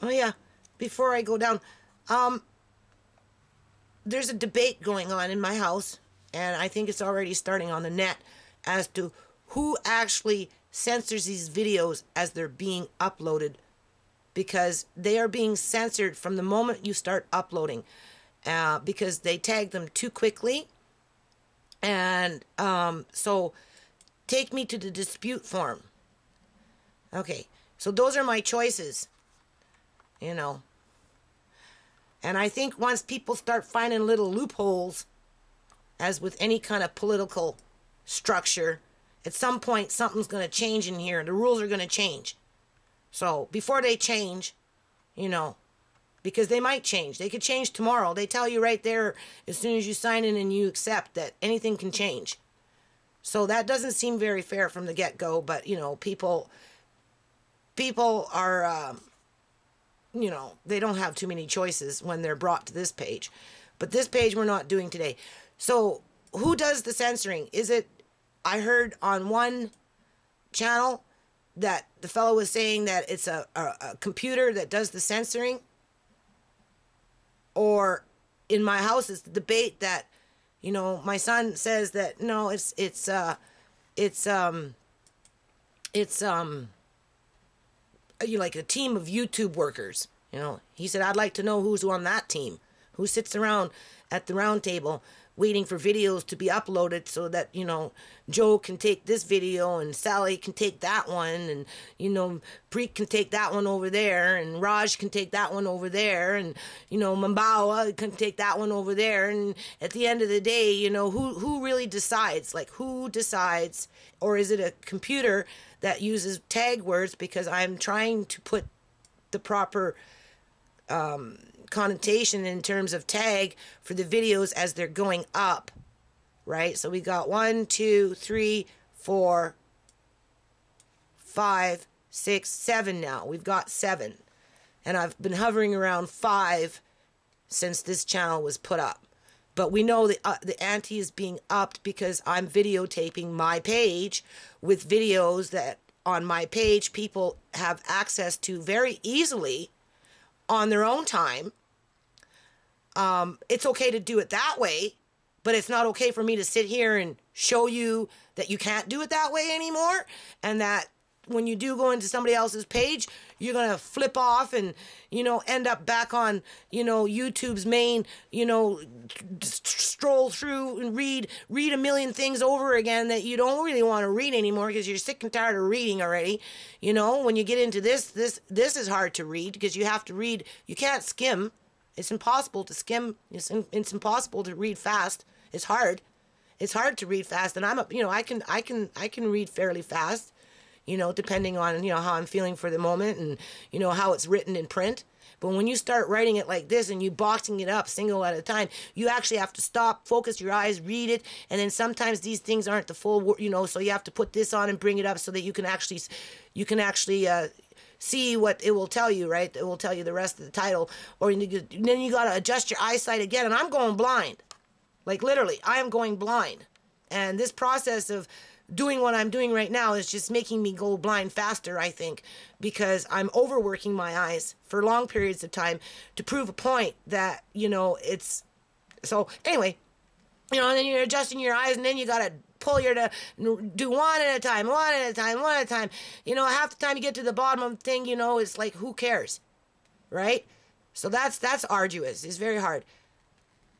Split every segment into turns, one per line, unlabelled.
Oh yeah. Before I go down, um, there's a debate going on in my house, and I think it's already starting on the net as to who actually censors these videos as they're being uploaded, because they are being censored from the moment you start uploading, because they tag them too quickly. And so take me to the dispute forum. Okay, so those are my choices, you know. And I think once people start finding little loopholes, as with any kind of political structure, at some point something's going to change in here. The rules are going to change. So before they change, you know, because they might change. They could change tomorrow. They tell you right there as soon as you sign in and you accept that anything can change. So that doesn't seem very fair from the get-go, but, you know, people are, you know, they don't have too many choices when they're brought to this page. But this page we're not doing today. So who does the censoring? Is it, I heard on one channel that the fellow was saying that it's a computer that does the censoring. Or in my house, it's the debate that, you know, my son says that no, it's you like a team of YouTube workers. You know, he said, I'd like to know who's on that team, who sits around at the round table waiting for videos to be uploaded so that, you know, Joe can take this video and Sally can take that one, and, you know, Preet can take that one over there, and Raj can take that one over there, and, you know, Mambawa can take that one over there. And at the end of the day, you know, who really decides? Like, who decides? Or is it a computer that uses tag words? Because I'm trying to put the proper connotation in terms of tag for the videos as they're going up, right? So we got 1, 2, 3, 4, 5, 6, 7 now. We've got 7. And I've been hovering around 5 since this channel was put up. But we know the ante is being upped because I'm videotaping my page with videos that on my page people have access to very easily on their own time. It's okay to do it that way, but it's not okay for me to sit here and show you that you can't do it that way anymore, and that when you do go into somebody else's page, you're going to flip off and, you know, end up back on, you know, YouTube's main, you know, stroll through and read a million things over again that you don't really want to read anymore because you're sick and tired of reading already. You know, when you get into this is hard to read because you have to read, you can't skim. It's impossible to skim. It's impossible to read fast. It's hard. It's hard to read fast, and I can read fairly fast, you know, depending on, you know, how I'm feeling for the moment and, you know, how it's written in print. But when you start writing it like this and you boxing it up single at a time, you actually have to stop, focus your eyes, read it, and then sometimes these things aren't the full, you know, so you have to put this on and bring it up so that you can actually see what it will tell you, right? It will tell you the rest of the title. Or then you got to adjust your eyesight again. And I'm going blind. Like, literally, I am going blind. And this process of doing what I'm doing right now is just making me go blind faster, I think, because I'm overworking my eyes for long periods of time to prove a point that, you know, it's... So, anyway, you know, and then you're adjusting your eyes, and then you got to pull your to do one at a time. You know, half the time you get to the bottom of the thing, you know, it's like, who cares, right? So that's arduous. It's very hard.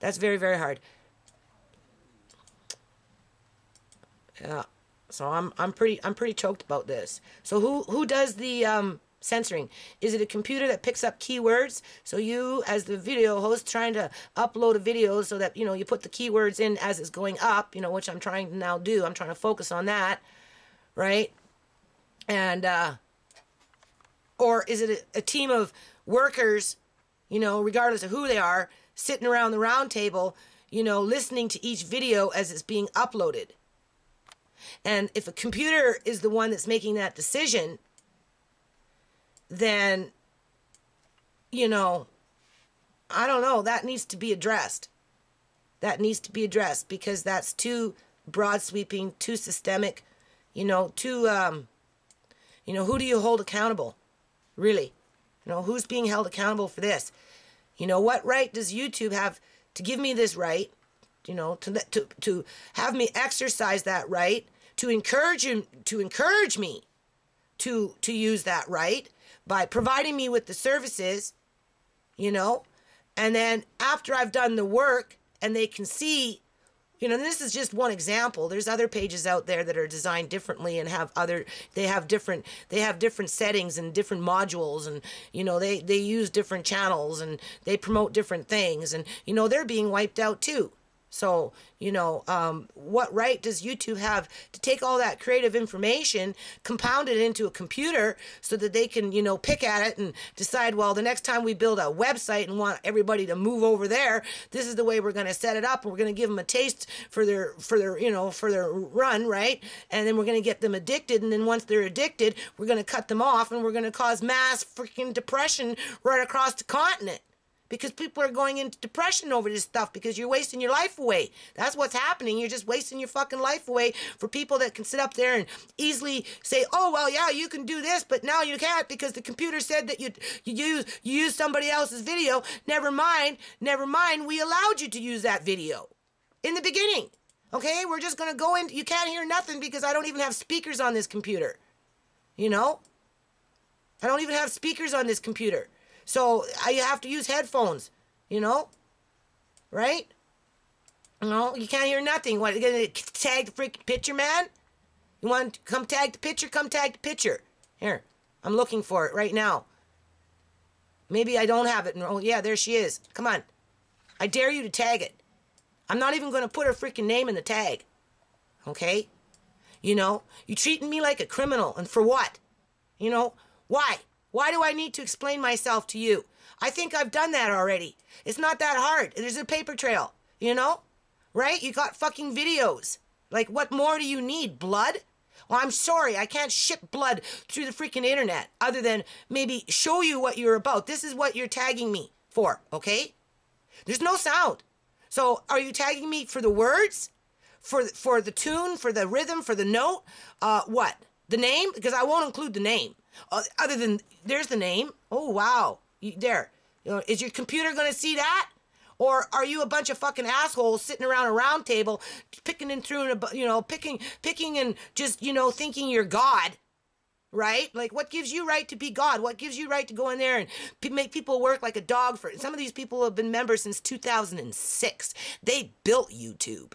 That's very, very hard. Yeah. So I'm pretty choked about this. So who does the censoring? Is it a computer that picks up keywords? So you, as the video host, trying to upload a video so that, you know, you put the keywords in as it's going up, you know, which I'm trying to now do. I'm trying to focus on that, right? And or is it a team of workers, you know, regardless of who they are, sitting around the round table, you know, listening to each video as it's being uploaded? And if a computer is the one that's making that decision, then, you know, I don't know, that needs to be addressed. That needs to be addressed because that's too broad sweeping, too systemic, you know, too, you know, who do you hold accountable? Really? Who's being held accountable for this? What right does YouTube have to give me this right? To have me exercise that right, to encourage me to use that right by providing me with the services, and then after I've done the work and they can see, this is just one example. There's other pages out there that are designed differently and they have different settings and different modules, and they use different channels and they promote different things, and they're being wiped out too. So, what right does YouTube have to take all that creative information, compound it into a computer so that they can, pick at it and decide, well, the next time we build a website and want everybody to move over there, this is the way we're going to set it up, and we're going to give them a taste for their run, right? And then we're going to get them addicted, and then once they're addicted, we're going to cut them off, and we're going to cause mass freaking depression right across the continent. Because people are going into depression over this stuff because you're wasting your life away. That's what's happening. You're just wasting your fucking life away for people that can sit up there and easily say, oh, well, yeah, you can do this, but now you can't because the computer said that you use somebody else's video. Never mind, we allowed you to use that video in the beginning. Okay, we're just going to go in. You can't hear nothing because I don't even have speakers on this computer. I don't even have speakers on this computer. So I have to use headphones, right? You can't hear nothing. What, you gonna tag the freaking picture, man? You want to come tag the picture? Come tag the picture. Here, I'm looking for it right now. Maybe I don't have it. Oh, yeah, there she is. Come on. I dare you to tag it. I'm not even going to put her freaking name in the tag. Okay? You treating me like a criminal, and for what? Why? Why do I need to explain myself to you? I think I've done that already. It's not that hard. There's a paper trail, right? You got fucking videos. Like, what more do you need? Blood? Well, I'm sorry. I can't ship blood through the freaking internet other than maybe show you what you're about. This is what you're tagging me for, okay? There's no sound. So are you tagging me for the words? For the tune? For the rhythm? For the note? What? The name? Because I won't include the name. Other than, there's the name. Oh, wow. There. Is your computer going to see that? Or are you a bunch of fucking assholes sitting around a round table picking and through, picking and just, thinking you're God, right? Like, what gives you right to be God? What gives you right to go in there and make people work like a dog for it? Some of these people have been members since 2006. They built YouTube.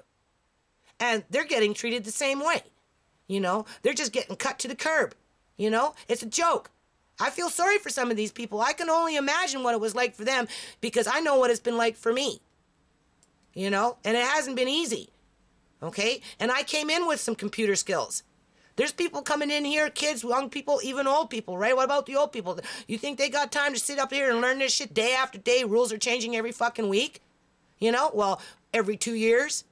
And they're getting treated the same way. They're just getting cut to the curb. It's a joke. I feel sorry for some of these people. I can only imagine what it was like for them because I know what it's been like for me. And it hasn't been easy. Okay? And I came in with some computer skills. There's people coming in here, kids, young people, even old people, right? What about the old people? You think they got time to sit up here and learn this shit day after day? Rules are changing every fucking week. Well, every 2 years,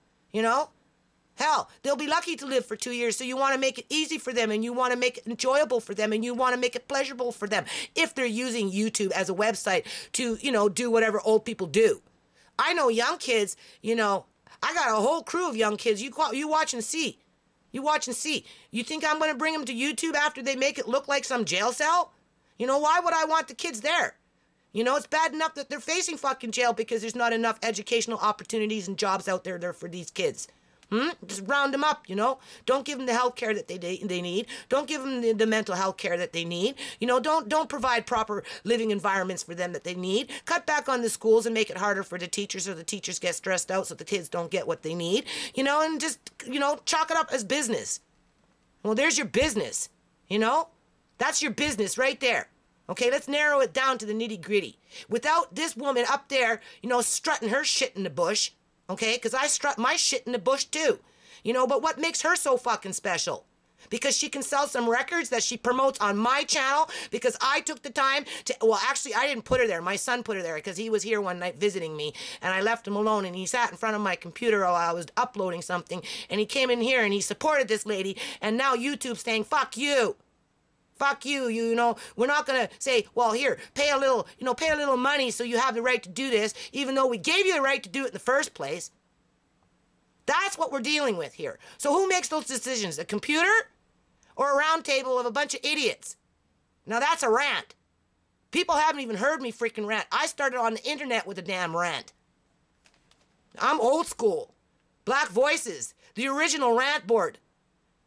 Hell, they'll be lucky to live for 2 years, so you want to make it easy for them, and you want to make it enjoyable for them, and you want to make it pleasurable for them if they're using YouTube as a website to, do whatever old people do. I know young kids, I got a whole crew of young kids. You watch and see. You watch and see. You think I'm going to bring them to YouTube after they make it look like some jail cell? Why would I want the kids there? It's bad enough that they're facing fucking jail because there's not enough educational opportunities and jobs out there for these kids. Just round them up, Don't give them the health care that they need. Don't give them the mental health care that they need. Don't provide proper living environments for them that they need. Cut back on the schools and make it harder for the teachers so the teachers get stressed out so the kids don't get what they need. And just, chalk it up as business. Well, there's your business, That's your business right there. Okay, let's narrow it down to the nitty gritty. Without this woman up there, strutting her shit in the bush, okay, because I strut my shit in the bush too. But what makes her so fucking special? Because she can sell some records that she promotes on my channel because I took the time to, well, actually, I didn't put her there. My son put her there because he was here one night visiting me, and I left him alone, and he sat in front of my computer while I was uploading something, and he came in here, and he supported this lady, and now YouTube's saying, fuck you. Fuck you, we're not going to say, well, here, pay a little money so you have the right to do this, even though we gave you the right to do it in the first place. That's what we're dealing with here. So who makes those decisions? A computer or a round table of a bunch of idiots? Now that's a rant. People haven't even heard me freaking rant. I started on the internet with a damn rant. I'm old school. Black Voices, the original rant board.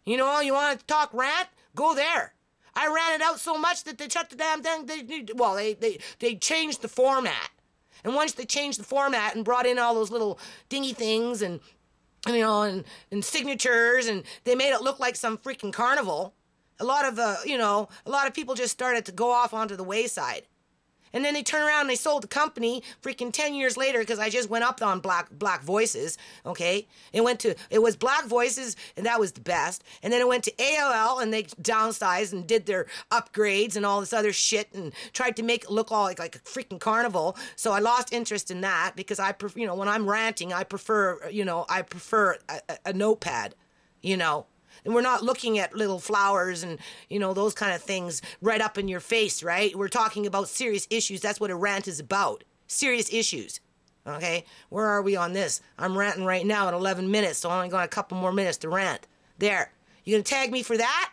You know, you want to talk rant? Go there. I ran it out so much that they shut the damn thing. They changed the format. And once they changed the format and brought in all those little dingy things and signatures, and they made it look like some freaking carnival, a lot of people just started to go off onto the wayside. And then they turn around and they sold the company freaking 10 years later, because I just went up on Black Voices, okay? It was Black Voices, and that was the best. And then it went to AOL, and they downsized and did their upgrades and all this other shit and tried to make it look all like a freaking carnival. So I lost interest in that, because when I'm ranting, I prefer a notepad, And we're not looking at little flowers and, those kind of things right up in your face, right? We're talking about serious issues. That's what a rant is about. Serious issues. Okay? Where are we on this? I'm ranting right now at 11 minutes, so I only got a couple more minutes to rant. There. You gonna tag me for that?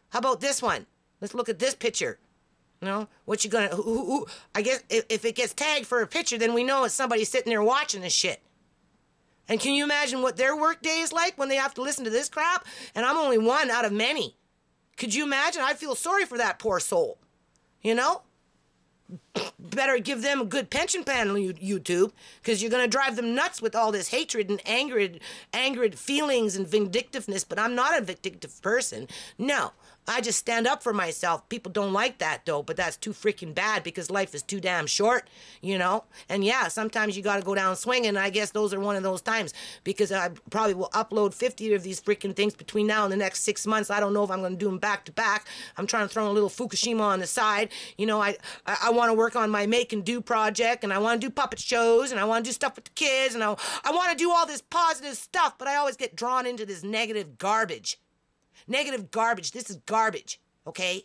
How about this one? Let's look at this picture. What you gonna... Who, I guess if it gets tagged for a picture, then we know it's somebody sitting there watching this shit. And can you imagine what their work day is like when they have to listen to this crap? And I'm only one out of many. Could you imagine? I feel sorry for that poor soul. Better give them a good pension plan on YouTube, because you're going to drive them nuts with all this hatred and angered feelings and vindictiveness. But I'm not a vindictive person. No. I just stand up for myself. People don't like that, though, but that's too freaking bad, because life is too damn short, And yeah, sometimes you got to go down swinging, and I guess those are one of those times, because I probably will upload 50 of these freaking things between now and the next 6 months. I don't know if I'm going to do them back to back. I'm trying to throw a little Fukushima on the side. I want to work on my make and do project, and I want to do puppet shows, and I want to do stuff with the kids, and I want to do all this positive stuff, but I always get drawn into this negative garbage. Negative garbage. This is garbage, okay?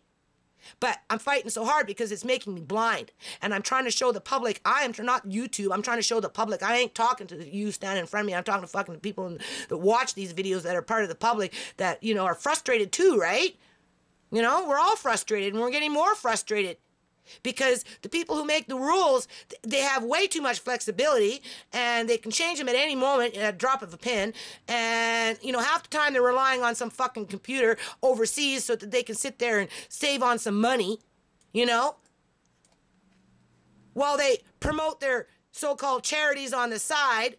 But I'm fighting so hard because it's making me blind. And I'm trying to show the public, I am not YouTube, I'm trying to show the public, I ain't talking to you standing in front of me, I'm talking to fucking people that watch these videos that are part of the public that, are frustrated too, right? We're all frustrated, and we're getting more frustrated. Because the people who make the rules, they have way too much flexibility, and they can change them at any moment at a drop of a pin. And, half the time they're relying on some fucking computer overseas so that they can sit there and save on some money, while they promote their so-called charities on the side,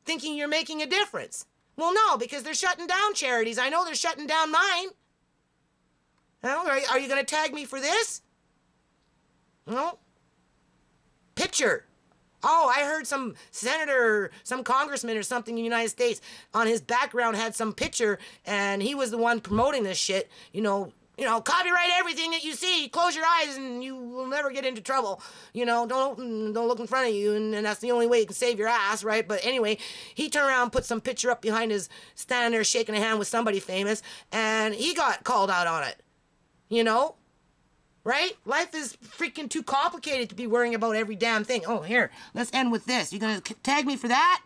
thinking you're making a difference. Well, no, because they're shutting down charities. I know they're shutting down mine. Are you going to tag me for this? No. Picture. Oh, I heard some senator, some congressman or something in the United States on his background had some picture, and he was the one promoting this shit. Copyright everything that you see. Close your eyes and you will never get into trouble. Don't look in front of you, and that's the only way you can save your ass, right? But anyway, he turned around and put some picture up behind his, standing there shaking a hand with somebody famous, and he got called out on it. Right? Life is freaking too complicated to be worrying about every damn thing. Oh, here, let's end with this. You gonna tag me for that?